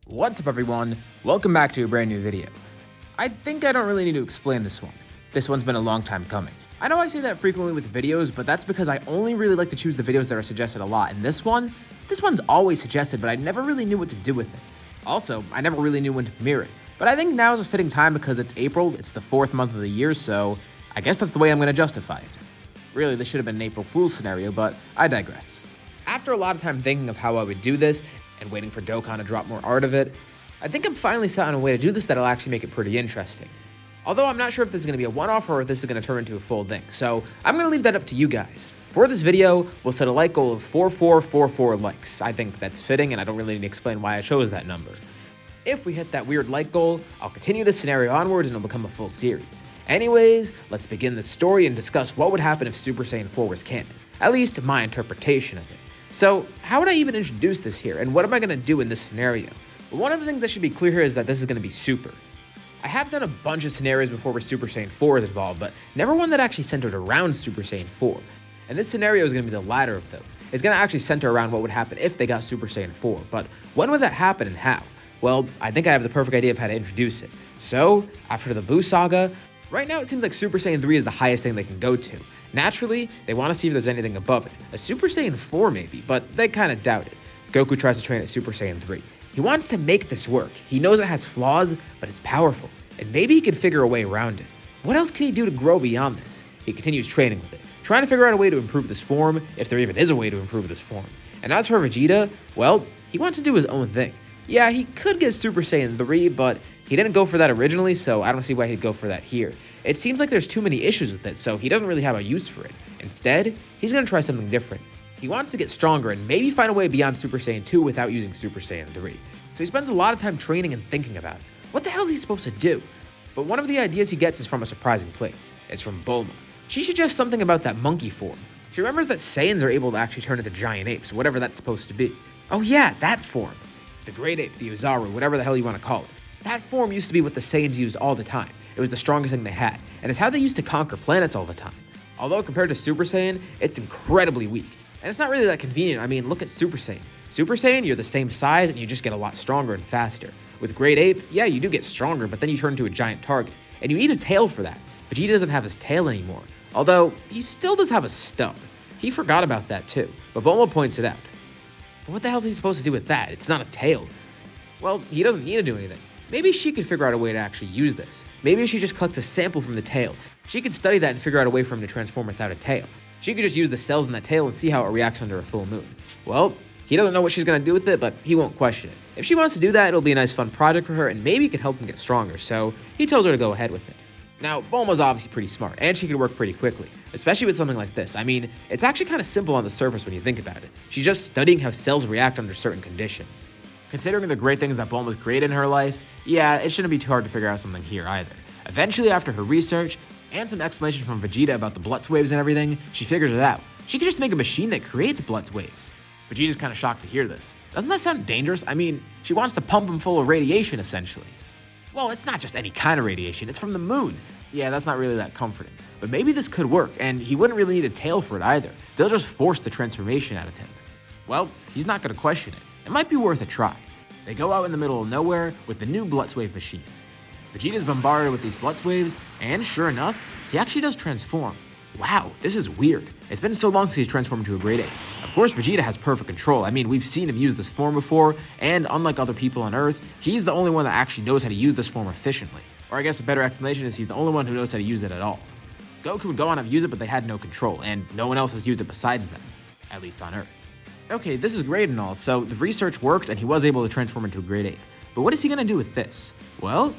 What's up everyone, welcome back to a brand new video. I think I don't really need to explain this one. This one's been a long time coming. I know I say that frequently with videos, but that's because I only really like to choose the videos that are suggested a lot, and this one's always suggested, but I never really knew what to do with it. Also, I never really knew when to premiere it, but I think now is a fitting time because it's April, it's the 4th month of the year, so I guess that's the way I'm gonna justify it. Really, this should have been an April Fool's scenario, but I digress. After a lot of time thinking of how I would do this, and waiting for Dokkan to drop more art of it, I think I'm finally set on a way to do this that'll actually make it pretty interesting. Although I'm not sure if this is going to be a one-off or if this is going to turn into a full thing, so I'm going to leave that up to you guys. For this video, we'll set a like goal of 4444 likes. I think that's fitting, and I don't really need to explain why I chose that number. If we hit that weird like goal, I'll continue this scenario onwards and it'll become a full series. Anyways, let's begin the story and discuss what would happen if Super Saiyan 4 was canon. At least my interpretation of it. So, how would I even introduce this here, and what am I going to do in this scenario? Well, one of the things that should be clear here is that this is going to be Super. I have done a bunch of scenarios before where Super Saiyan 4 is involved, but never one that actually centered around Super Saiyan 4. And this scenario is going to be the latter of those. It's going to actually center around what would happen if they got Super Saiyan 4, but when would that happen and how? Well, I think I have the perfect idea of how to introduce it. So, after the Buu saga, right now it seems like Super Saiyan 3 is the highest thing they can go to. Naturally, they want to see if there's anything above it. A Super Saiyan 4 maybe, but they kind of doubt it. Goku tries to train at Super Saiyan 3. He wants to make this work. He knows it has flaws, but it's powerful, and maybe he can figure a way around it. What else can he do to grow beyond this? He continues training with it, trying to figure out a way to improve this form, if there even is a way to improve this form. And as for Vegeta, well, he wants to do his own thing. Yeah, he could get Super Saiyan 3, but he didn't go for that originally, so I don't see why he'd go for that here. It seems like there's too many issues with it, so he doesn't really have a use for it. Instead, he's going to try something different. He wants to get stronger and maybe find a way beyond Super Saiyan 2 without using Super Saiyan 3. So he spends a lot of time training and thinking about it. What the hell is he supposed to do? But one of the ideas he gets is from a surprising place. It's from Bulma. She suggests something about that monkey form. She remembers that Saiyans are able to actually turn into giant apes, whatever that's supposed to be. Oh yeah, that form. The Great Ape, the Ozaru, whatever the hell you want to call it. That form used to be what the Saiyans used all the time. It was the strongest thing they had, and it's how they used to conquer planets all the time. Although compared to Super Saiyan, it's incredibly weak. And it's not really that convenient. I mean, look at Super Saiyan. Super Saiyan, you're the same size and you just get a lot stronger and faster. With Great Ape, yeah, you do get stronger, but then you turn into a giant target. And you need a tail for that. Vegeta doesn't have his tail anymore. Although, he still does have a stub. He forgot about that too, but Bulma points it out. But what the hell is he supposed to do with that? It's not a tail. Well, he doesn't need to do anything. Maybe she could figure out a way to actually use this. Maybe if she just collects a sample from the tail, she could study that and figure out a way for him to transform without a tail. She could just use the cells in that tail and see how it reacts under a full moon. Well, he doesn't know what she's going to do with it, but he won't question it. If she wants to do that, it'll be a nice fun project for her and maybe it could help him get stronger, so he tells her to go ahead with it. Now, Bulma's obviously pretty smart, and she can work pretty quickly, especially with something like this. I mean, it's actually kind of simple on the surface when you think about it. She's just studying how cells react under certain conditions. Considering the great things that Bulma's created in her life, yeah, it shouldn't be too hard to figure out something here either. Eventually, after her research, and some explanation from Vegeta about the Blutz waves and everything, she figures it out. She could just make a machine that creates Blutz waves. Vegeta's kind of shocked to hear this. Doesn't that sound dangerous? I mean, she wants to pump him full of radiation, essentially. Well, it's not just any kind of radiation, it's from the moon. Yeah, that's not really that comforting. But maybe this could work, and he wouldn't really need a tail for it either. They'll just force the transformation out of him. Well, he's not going to question it. It might be worth a try. They go out in the middle of nowhere with the new Blutz wave machine. Vegeta's bombarded with these Blutz waves, and sure enough, he actually does transform. Wow, this is weird. It's been so long since he's transformed into a Great Ape. Of course, Vegeta has perfect control. I mean, we've seen him use this form before, and unlike other people on Earth, he's the only one that actually knows how to use this form efficiently. Or I guess a better explanation is he's the only one who knows how to use it at all. Goku would go on and use it, but they had no control, and no one else has used it besides them, at least on Earth. Okay, this is great and all, so the research worked and he was able to transform into a Great Ape. But what is he gonna do with this? Well,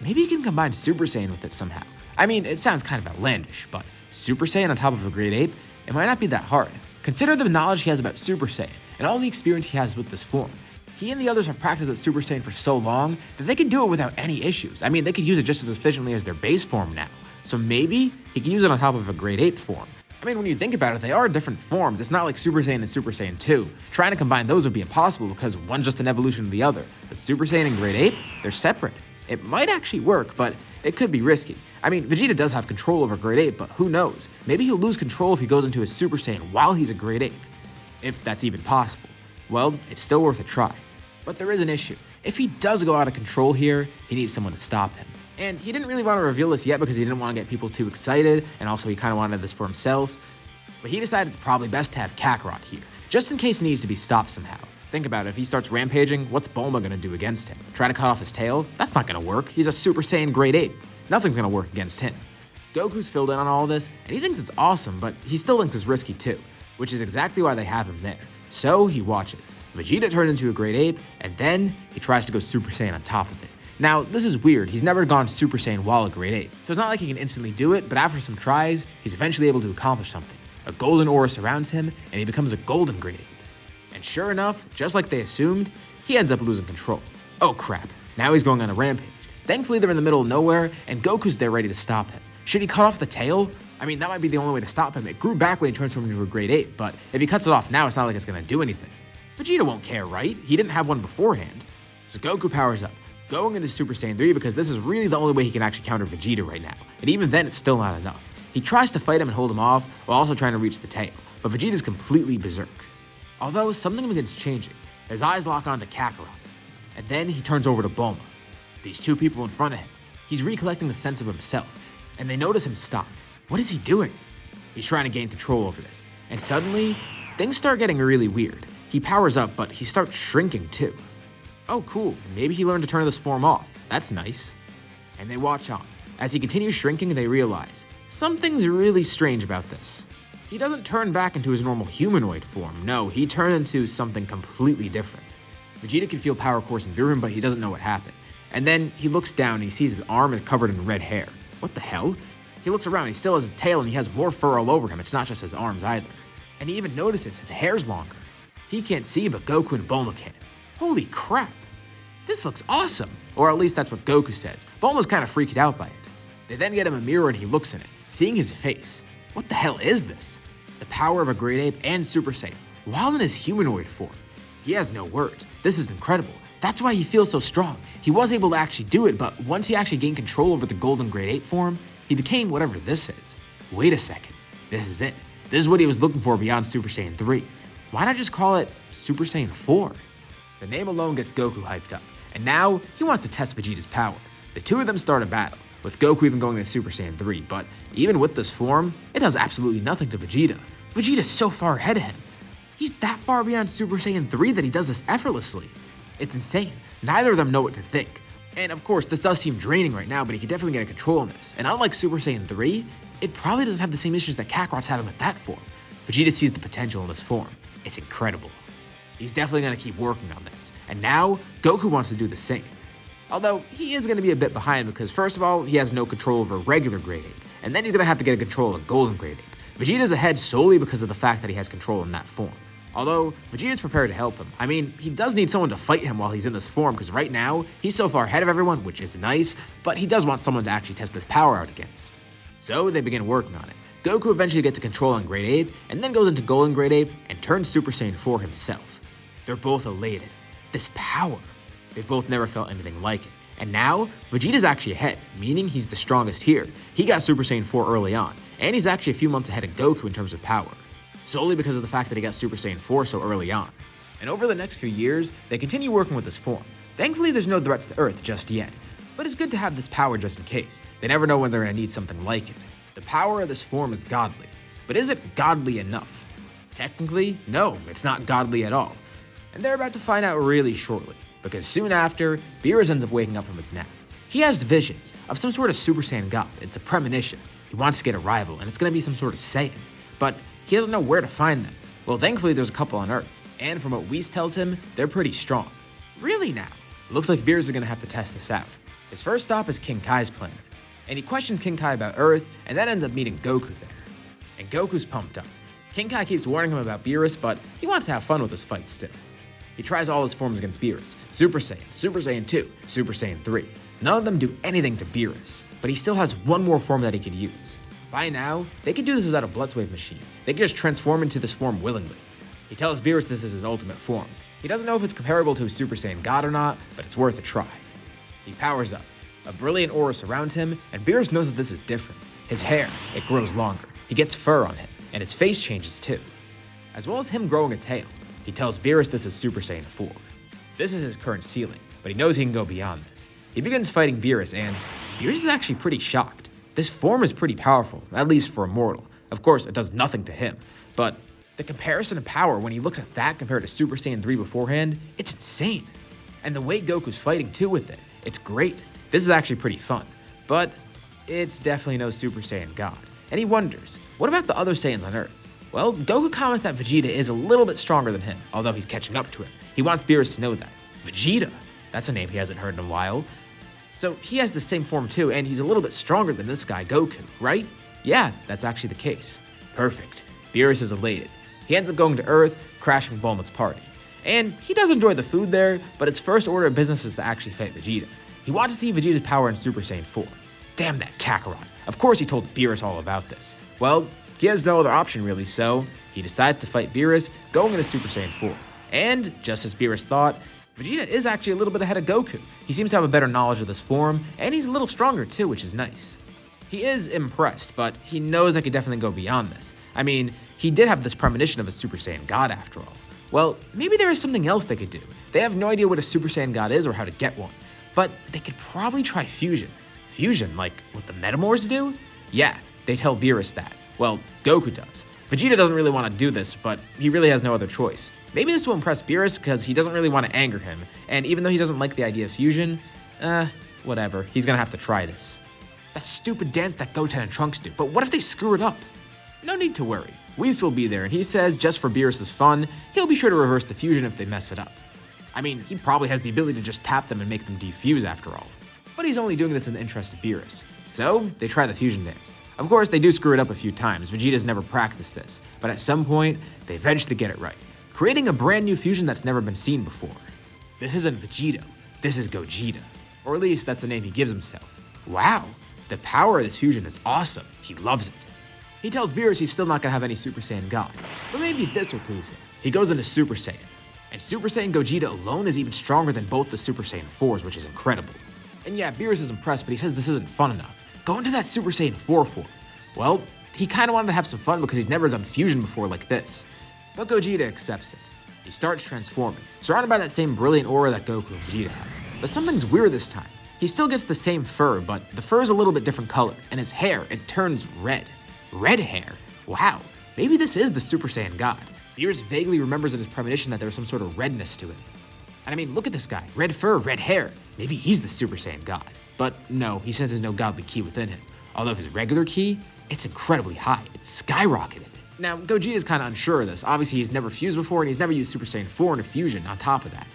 maybe he can combine Super Saiyan with it somehow. I mean, it sounds kind of outlandish, but Super Saiyan on top of a Great Ape, it might not be that hard. Consider the knowledge he has about Super Saiyan and all the experience he has with this form. He and the others have practiced with Super Saiyan for so long that they can do it without any issues. I mean, they could use it just as efficiently as their base form now. So maybe he can use it on top of a Great Ape form. I mean, when you think about it, they are different forms. It's not like Super Saiyan and Super Saiyan 2. Trying to combine those would be impossible because one's just an evolution of the other. But Super Saiyan and Great Ape, they're separate. It might actually work, but it could be risky. I mean, Vegeta does have control over Great Ape, but who knows? Maybe he'll lose control if he goes into a Super Saiyan while he's a Great Ape. If that's even possible. Well, it's still worth a try. But there is an issue. if he does go out of control here, he needs someone to stop him. And he didn't really want to reveal this yet because he didn't want to get people too excited, and also he kind of wanted this for himself. But he decided it's probably best to have Kakarot here, just in case he needs to be stopped somehow. Think about it, if he starts rampaging, what's Bulma gonna do against him? Try to cut off his tail? That's not gonna work. He's a Super Saiyan grade 8. Nothing's gonna work against him. Goku's filled in on all this, and he thinks it's awesome, but he still thinks it's risky too, which is exactly why they have him there. So he watches. Vegeta turns into a grade 8, and then he tries to go Super Saiyan on top of it. Now, this is weird. He's never gone Super Saiyan while a grade 8, so it's not like he can instantly do it, but after some tries, he's eventually able to accomplish something. A golden aura surrounds him, and he becomes a golden grade 8. And sure enough, just like they assumed, he ends up losing control. Oh crap, now he's going on a rampage. Thankfully they're in the middle of nowhere, and Goku's there ready to stop him. Should he cut off the tail? I mean, that might be the only way to stop him. It grew back when he transformed into a grade 8, but if he cuts it off now, it's not like it's gonna do anything. Vegeta won't care, right? He didn't have one beforehand. So Goku powers up, going into Super Saiyan 3 because this is really the only way he can actually counter Vegeta right now. And even then, it's still not enough. He tries to fight him and hold him off, while also trying to reach the tail, but Vegeta's completely berserk. Although something begins changing, his eyes lock onto Kakarot, and then he turns over to Bulma. These two people in front of him, he's recollecting the sense of himself, and they notice him stop. What is he doing? He's trying to gain control over this, and suddenly, things start getting really weird. He powers up, but he starts shrinking too. Oh cool, maybe he learned to turn this form off. That's nice. And they watch on. As he continues shrinking, they realize, something's really strange about this. He doesn't turn back into his normal humanoid form. No, he turned into something completely different. Vegeta can feel power coursing through him, but he doesn't know what happened. And then he looks down and he sees his arm is covered in red hair. What the hell? He looks around, he still has a tail and he has more fur all over him. It's not just his arms either. And he even notices his hair's longer. He can't see, but Goku and Bulma can. Holy crap. This looks awesome. Or at least that's what Goku says. Bulma's kind of freaked out by it. They then get him a mirror and he looks in it, seeing his face. What the hell is this? The power of a grade 8 and Super Saiyan, while in his humanoid form. He has no words. This is incredible. That's why he feels so strong. He was able to actually do it, but once he actually gained control over the golden grade 8 form, he became whatever this is. Wait a second. This is it. This is what he was looking for beyond Super Saiyan 3. Why not just call it Super Saiyan 4? The name alone gets Goku hyped up, and now he wants to test Vegeta's power. The two of them start a battle, with Goku even going to Super Saiyan 3, but even with this form, it does absolutely nothing to Vegeta. Vegeta's so far ahead of him. He's that far beyond Super Saiyan 3 that he does this effortlessly. It's insane. Neither of them know what to think. And of course, this does seem draining right now, but he can definitely get a control on this. And unlike Super Saiyan 3, it probably doesn't have the same issues that Kakarot's having with that form. Vegeta sees the potential in this form. It's incredible. He's definitely going to keep working on this. And now, Goku wants to do the same. Although, he is going to be a bit behind because first of all, he has no control over regular grade 8. And then he's going to have to get control of a golden grade 8. Vegeta's ahead solely because of the fact that he has control in that form. Although, Vegeta's prepared to help him. I mean, he does need someone to fight him while he's in this form because right now, he's so far ahead of everyone, which is nice, but he does want someone to actually test this power out against. So they begin working on it. Goku eventually gets a control on grade 8, and then goes into golden grade 8 and turns Super Saiyan 4 himself. They're both elated. This power. They've both never felt anything like it. And now, Vegeta's actually ahead, meaning he's the strongest here. He got Super Saiyan 4 early on, and he's actually a few months ahead of Goku in terms of power, solely because of the fact that he got Super Saiyan 4 so early on. And over the next few years, they continue working with this form. Thankfully, there's no threats to Earth just yet, but it's good to have this power just in case. They never know when they're going to need something like it. The power of this form is godly, but is it godly enough? Technically, no, it's not godly at all. And they're about to find out really shortly, because soon after, Beerus ends up waking up from his nap. He has visions of some sort of Super Saiyan god. It's a premonition. He wants to get a rival, and it's going to be some sort of Saiyan. But he doesn't know where to find them. Well, thankfully, there's a couple on Earth, and from what Whis tells him, they're pretty strong. Really now? Looks like Beerus is going to have to test this out. His first stop is King Kai's planet, and he questions King Kai about Earth, and then ends up meeting Goku there. And Goku's pumped up. King Kai keeps warning him about Beerus, but he wants to have fun with this fight still. He tries all his forms against Beerus. Super Saiyan, Super Saiyan 2, Super Saiyan 3. None of them do anything to Beerus, but he still has one more form that he could use. By now, they could do this without a Bloodwave machine. They could just transform into this form willingly. He tells Beerus this is his ultimate form. He doesn't know if it's comparable to a Super Saiyan God or not, but it's worth a try. He powers up. A brilliant aura surrounds him, and Beerus knows that this is different. His hair, it grows longer. He gets fur on him, and his face changes too. As well as him growing a tail, he tells Beerus this is Super Saiyan 4. This is his current ceiling, but he knows he can go beyond this. He begins fighting Beerus, and Beerus is actually pretty shocked. This form is pretty powerful, at least for a mortal. Of course, it does nothing to him, but the comparison of power when he looks at that compared to Super Saiyan 3 beforehand, it's insane. And the way Goku's fighting too with it, it's great. This is actually pretty fun, but it's definitely no Super Saiyan God. And he wonders, what about the other Saiyans on Earth? Well, Goku comments that Vegeta is a little bit stronger than him, although he's catching up to him. He wants Beerus to know that. Vegeta, that's a name he hasn't heard in a while. So he has the same form too, and he's a little bit stronger than this guy, Goku, right? Yeah, that's actually the case. Perfect. Beerus is elated. He ends up going to Earth, crashing Bulma's party. And he does enjoy the food there, but its first order of business is to actually fight Vegeta. He wants to see Vegeta's power in Super Saiyan 4. Damn that Kakarot. Of course he told Beerus all about this. Well, he has no other option really, so he decides to fight Beerus, going into Super Saiyan 4. And, just as Beerus thought, Vegeta is actually a little bit ahead of Goku. He seems to have a better knowledge of this form, and he's a little stronger too, which is nice. He is impressed, but he knows they could definitely go beyond this. I mean, he did have this premonition of a Super Saiyan God after all. Well, maybe there is something else they could do. They have no idea what a Super Saiyan God is or how to get one, but they could probably try fusion. Fusion, like what the Metamors do? Yeah, they tell Beerus that. Well, Goku does. Vegeta doesn't really want to do this, but he really has no other choice. Maybe this will impress Beerus because he doesn't really want to anger him, and even though he doesn't like the idea of fusion, whatever, he's gonna have to try this. That stupid dance that Goten and Trunks do, but what if they screw it up? No need to worry. Whis will be there, and he says just for Beerus' fun, he'll be sure to reverse the fusion if they mess it up. I mean, he probably has the ability to just tap them and make them defuse after all. But he's only doing this in the interest of Beerus. So, they try the fusion dance. Of course, they do screw it up a few times. Vegeta's never practiced this, but at some point, they eventually get it right, creating a brand new fusion that's never been seen before. This isn't Vegeta, this is Gogeta. Or at least that's the name he gives himself. Wow, the power of this fusion is awesome. He loves it. He tells Beerus he's still not gonna have any Super Saiyan God, but maybe this will please him. He goes into Super Saiyan, and Super Saiyan Gogeta alone is even stronger than both the Super Saiyan 4s, which is incredible. And yeah, Beerus is impressed, but he says this isn't fun enough. Go into that Super Saiyan 4 form. Well, he kinda wanted to have some fun because he's never done fusion before like this. But Gogeta accepts it. He starts transforming, surrounded by that same brilliant aura that Goku and Vegeta have. But something's weird this time. He still gets the same fur, but the fur is a little bit different color, and his hair, it turns red. Red hair? Wow, maybe this is the Super Saiyan God. Beerus vaguely remembers in his premonition that there was some sort of redness to him. And I mean, look at this guy, red fur, red hair. Maybe he's the Super Saiyan God. But no, he senses no godly ki within him. Although his regular ki, it's incredibly high, it's skyrocketed. Now, Gogeta's kinda unsure of this. Obviously, he's never fused before, and he's never used Super Saiyan 4 in a fusion on top of that.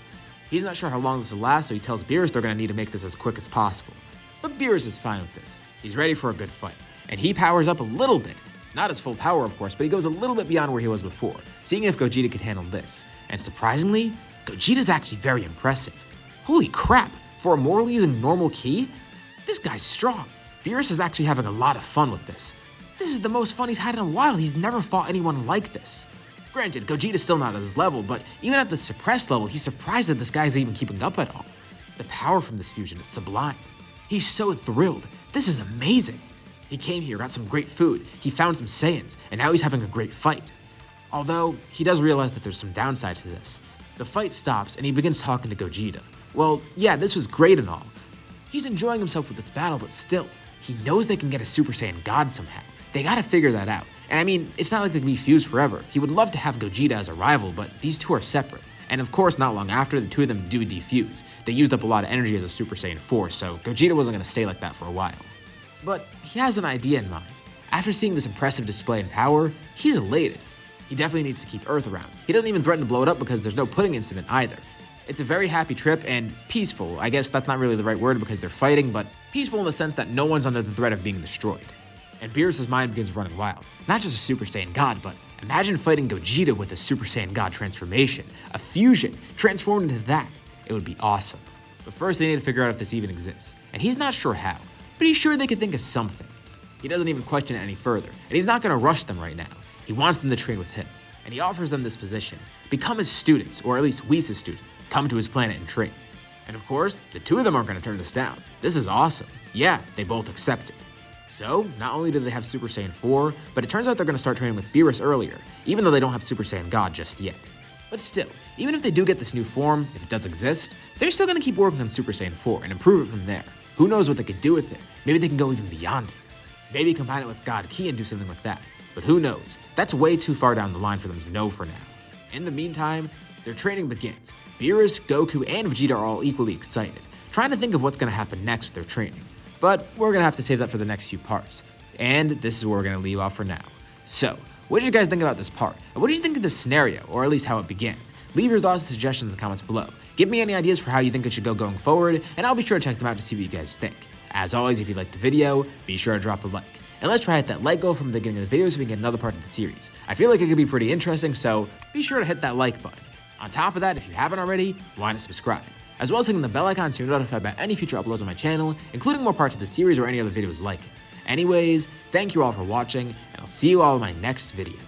He's not sure how long this will last, so he tells Beerus they're gonna need to make this as quick as possible. But Beerus is fine with this. He's ready for a good fight. And he powers up a little bit. Not his full power, of course, but he goes a little bit beyond where he was before, seeing if Gogeta could handle this. And surprisingly, Gogeta's actually very impressive. Holy crap, for a mortal using normal ki? This guy's strong. Beerus is actually having a lot of fun with this. This is the most fun he's had in a while. He's never fought anyone like this. Granted, Gogeta's still not at his level, but even at the suppressed level, he's surprised that this guy's even keeping up at all. The power from this fusion is sublime. He's so thrilled. This is amazing. He came here, got some great food, he found some Saiyans, and now he's having a great fight. Although, he does realize that there's some downsides to this. The fight stops, and he begins talking to Gogeta. Well, yeah, this was great and all. He's enjoying himself with this battle, but still, he knows they can get a Super Saiyan God somehow. They gotta figure that out. And I mean, it's not like they can be fused forever. He would love to have Gogeta as a rival, but these two are separate. And of course, not long after, the two of them do defuse. They used up a lot of energy as a Super Saiyan 4, so Gogeta wasn't gonna stay like that for a while. But he has an idea in mind. After seeing this impressive display in power, he's elated. He definitely needs to keep Earth around. He doesn't even threaten to blow it up because there's no pudding incident either. It's a very happy trip and peaceful. I guess that's not really the right word because they're fighting, but peaceful in the sense that no one's under the threat of being destroyed. And Beerus' mind begins running wild. Not just a Super Saiyan God, but imagine fighting Gogeta with a Super Saiyan God transformation, a fusion, transformed into that. It would be awesome. But first they need to figure out if this even exists. And he's not sure how, but he's sure they could think of something. He doesn't even question it any further, and he's not gonna rush them right now. He wants them to train with him, and he offers them this position. Become his students, or at least Whis' students. Come to his planet and train. And of course, the two of them aren't gonna turn this down. This is awesome. Yeah, they both accept it. So, not only do they have Super Saiyan 4, but it turns out they're gonna start training with Beerus earlier, even though they don't have Super Saiyan God just yet. But still, even if they do get this new form, if it does exist, they're still going to keep working on Super Saiyan 4 and improve it from there. Who knows what they could do with it? Maybe they can go even beyond it. Maybe combine it with God Ki and do something with that. But who knows? That's way too far down the line for them to know for now. In the meantime, their training begins. Beerus, Goku, and Vegeta are all equally excited, trying to think of what's going to happen next with their training. But we're going to have to save that for the next few parts. And this is where we're going to leave off for now. So, what did you guys think about this part? And what did you think of this scenario, or at least how it began? Leave your thoughts and suggestions in the comments below. Give me any ideas for how you think it should go going forward, and I'll be sure to check them out to see what you guys think. As always, if you liked the video, be sure to drop a like. And let's try to hit that like goal from the beginning of the video so we can get another part of the series. I feel like it could be pretty interesting, so be sure to hit that like button. On top of that, if you haven't already, why not subscribe? As well as hitting the bell icon so you're notified about any future uploads on my channel, including more parts of the series or any other videos like it. Anyways, thank you all for watching, and I'll see you all in my next video.